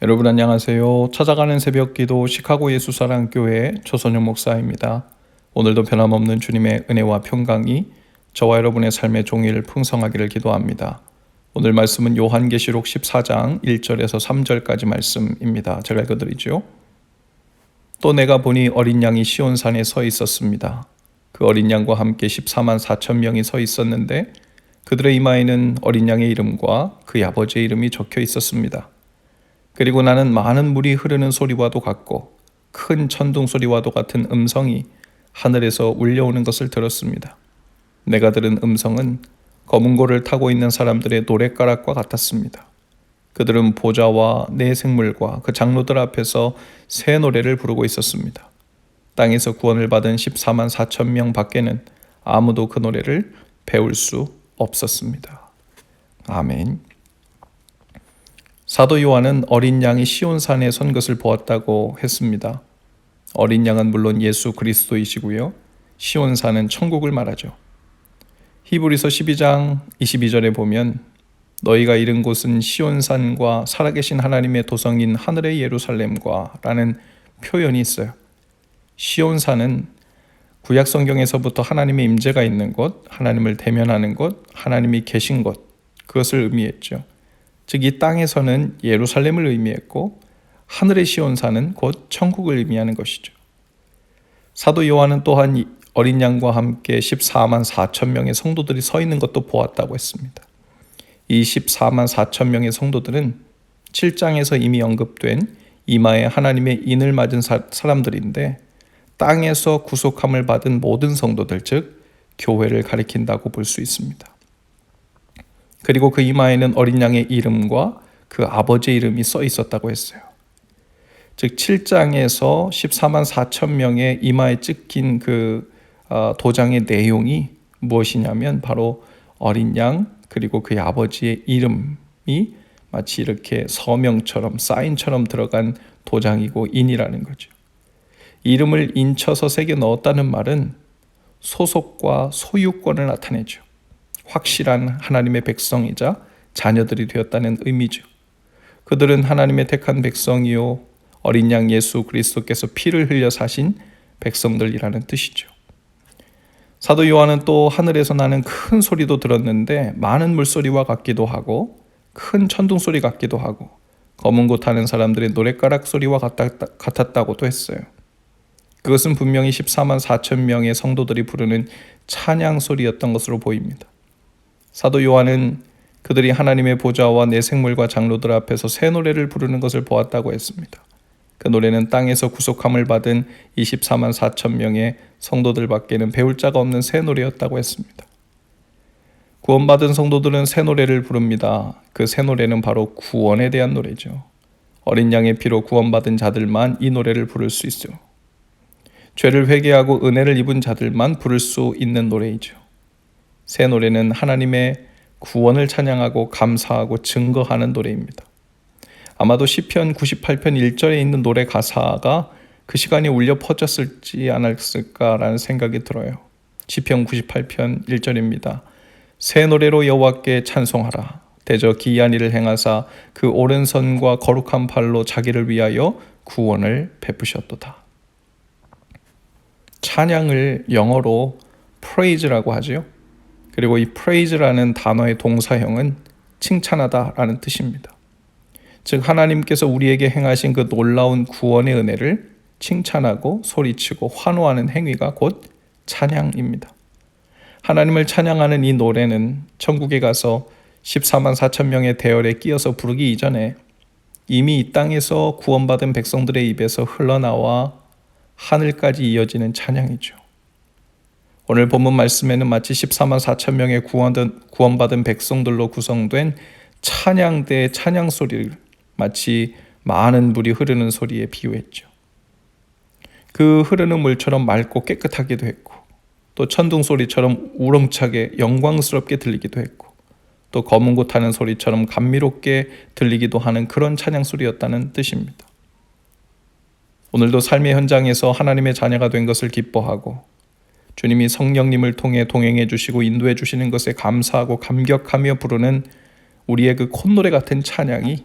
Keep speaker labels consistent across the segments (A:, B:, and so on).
A: 여러분 안녕하세요. 찾아가는 새벽기도 시카고 예수사랑교회 조선영 목사입니다. 오늘도 변함없는 주님의 은혜와 평강이 저와 여러분의 삶의 종일 풍성하기를 기도합니다. 오늘 말씀은 요한계시록 14장 1절에서 3절까지 말씀입니다. 제가 읽어드리죠. 또 내가 보니 어린 양이 시온산에 서 있었습니다. 그 어린 양과 함께 14만 4천 명이 서 있었는데 그들의 이마에는 어린 양의 이름과 그의 아버지의 이름이 적혀 있었습니다. 그리고 나는 많은 물이 흐르는 소리와도 같고 큰 천둥 소리와도 같은 음성이 하늘에서 울려오는 것을 들었습니다. 내가 들은 음성은 검은 고를 타고 있는 사람들의 노랫가락과 같았습니다. 그들은 보좌와 네 생물과 그 장로들 앞에서 새 노래를 부르고 있었습니다. 땅에서 구원을 받은 14만 4천 명 밖에는 아무도 그 노래를 배울 수 없었습니다. 아멘. 사도 요한은 어린 양이 시온산에 선 것을 보았다고 했습니다. 어린 양은 물론 예수 그리스도이시고요. 시온산은 천국을 말하죠. 히브리서 12장 22절에 보면 너희가 이른 곳은 시온산과 살아계신 하나님의 도성인 하늘의 예루살렘과 라는 표현이 있어요. 시온산은 구약 성경에서부터 하나님의 임재가 있는 곳, 하나님을 대면하는 곳, 하나님이 계신 곳, 그것을 의미했죠. 즉 이 땅에서는 예루살렘을 의미했고 하늘의 시온산은 곧 천국을 의미하는 것이죠. 사도 요한은 또한 어린 양과 함께 14만 4천 명의 성도들이 서 있는 것도 보았다고 했습니다. 이 14만 4천 명의 성도들은 7장에서 이미 언급된 이마에 하나님의 인을 맞은 사람들인데 땅에서 구속함을 받은 모든 성도들, 즉 교회를 가리킨다고 볼 수 있습니다. 그리고 그 이마에는 어린 양의 이름과 그 아버지의 이름이 써 있었다고 했어요. 즉 7장에서 14만 4천 명의 이마에 찍힌 그 도장의 내용이 무엇이냐면 바로 어린 양 그리고 그의 아버지의 이름이 마치 이렇게 서명처럼 사인처럼 들어간 도장이고 인이라는 거죠. 이름을 인쳐서 새겨 넣었다는 말은 소속과 소유권을 나타내죠. 확실한 하나님의 백성이자 자녀들이 되었다는 의미죠. 그들은 하나님의 택한 백성이요 어린 양 예수 그리스도께서 피를 흘려 사신 백성들이라는 뜻이죠. 사도 요한은 또 하늘에서 나는 큰 소리도 들었는데 많은 물소리와 같기도 하고 큰 천둥 소리 같기도 하고 검은 고 타는 사람들의 노랫가락 소리와 같았다고도 했어요. 그것은 분명히 14만 4천 명의 성도들이 부르는 찬양 소리였던 것으로 보입니다. 사도 요한은 그들이 하나님의 보좌와 내 생물과 장로들 앞에서 새 노래를 부르는 것을 보았다고 했습니다. 그 노래는 땅에서 구속함을 받은 24만 4천 명의 성도들 밖에는 배울 자가 없는 새 노래였다고 했습니다. 구원받은 성도들은 새 노래를 부릅니다. 그 새 노래는 바로 구원에 대한 노래죠. 어린 양의 피로 구원받은 자들만 이 노래를 부를 수 있죠. 죄를 회개하고 은혜를 입은 자들만 부를 수 있는 노래이죠. 새 노래는 하나님의 구원을 찬양하고 감사하고 증거하는 노래입니다. 아마도 시편 98편 1절에 있는 노래 가사가 그 시간에 울려 퍼졌을지 않았을까라는 생각이 들어요. 시편 98편 1절입니다. 새 노래로 여호와께 찬송하라. 대저 기이한 일을 행하사 그 오른손과 거룩한 팔로 자기를 위하여 구원을 베푸셨도다. 찬양을 영어로 praise라고 하죠. 그리고 이 praise라는 단어의 동사형은 칭찬하다라는 뜻입니다. 즉 하나님께서 우리에게 행하신 그 놀라운 구원의 은혜를 칭찬하고 소리치고 환호하는 행위가 곧 찬양입니다. 하나님을 찬양하는 이 노래는 천국에 가서 14만 4천 명의 대열에 끼어서 부르기 이전에 이미 이 땅에서 구원받은 백성들의 입에서 흘러나와 하늘까지 이어지는 찬양이죠. 오늘 본문 말씀에는 마치 14만 4천 명의 구원받은 백성들로 구성된 찬양대의 찬양 소리를 마치 많은 물이 흐르는 소리에 비유했죠. 그 흐르는 물처럼 맑고 깨끗하기도 했고 또 천둥 소리처럼 우렁차게 영광스럽게 들리기도 했고 또 검은 고 타는 소리처럼 감미롭게 들리기도 하는 그런 찬양 소리였다는 뜻입니다. 오늘도 삶의 현장에서 하나님의 자녀가 된 것을 기뻐하고 주님이 성령님을 통해 동행해 주시고 인도해 주시는 것에 감사하고 감격하며 부르는 우리의 그 콧노래 같은 찬양이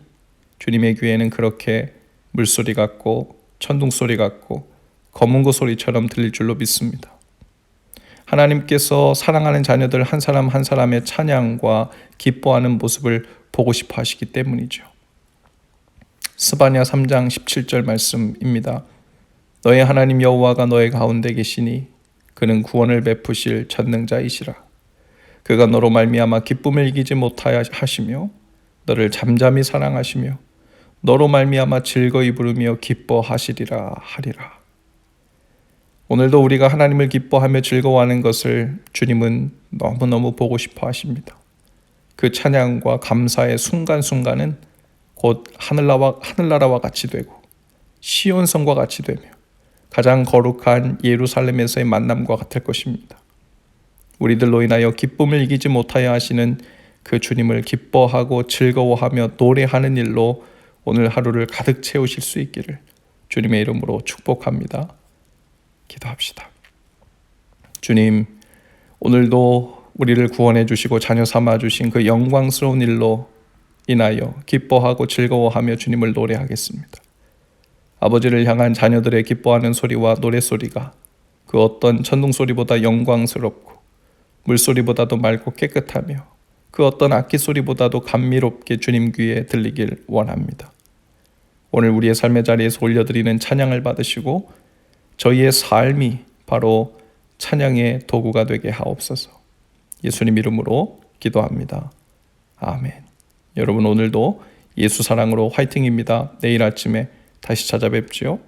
A: 주님의 귀에는 그렇게 물소리 같고 천둥소리 같고 검은고 소리처럼 들릴 줄로 믿습니다. 하나님께서 사랑하는 자녀들 한 사람 한 사람의 찬양과 기뻐하는 모습을 보고 싶어 하시기 때문이죠. 스바냐 3장 17절 말씀입니다. 너의 하나님 여호와가 너의 가운데 계시니 그는 구원을 베푸실 전능자이시라. 그가 너로 말미암아 기쁨을 이기지 못하여 하시며 너를 잠잠히 사랑하시며 너로 말미암아 즐거이 부르며 기뻐하시리라 하리라. 오늘도 우리가 하나님을 기뻐하며 즐거워하는 것을 주님은 너무너무 보고 싶어 하십니다. 그 찬양과 감사의 순간순간은 곧 하늘나라와 같이 되고 시온성과 같이 되며 가장 거룩한 예루살렘에서의 만남과 같을 것입니다. 우리들로 인하여 기쁨을 이기지 못하여 하시는 그 주님을 기뻐하고 즐거워하며 노래하는 일로 오늘 하루를 가득 채우실 수 있기를 주님의 이름으로 축복합니다. 기도합시다. 주님, 오늘도 우리를 구원해 주시고 자녀 삼아 주신 그 영광스러운 일로 인하여 기뻐하고 즐거워하며 주님을 노래하겠습니다. 아버지를 향한 자녀들의 기뻐하는 소리와 노래소리가 그 어떤 천둥소리보다 영광스럽고 물소리보다도 맑고 깨끗하며 그 어떤 악기소리보다도 감미롭게 주님 귀에 들리길 원합니다. 오늘 우리의 삶의 자리에서 올려드리는 찬양을 받으시고 저희의 삶이 바로 찬양의 도구가 되게 하옵소서. 예수님 이름으로 기도합니다. 아멘. 여러분 오늘도 예수 사랑으로 화이팅입니다. 내일 아침에 다시 찾아뵙지요.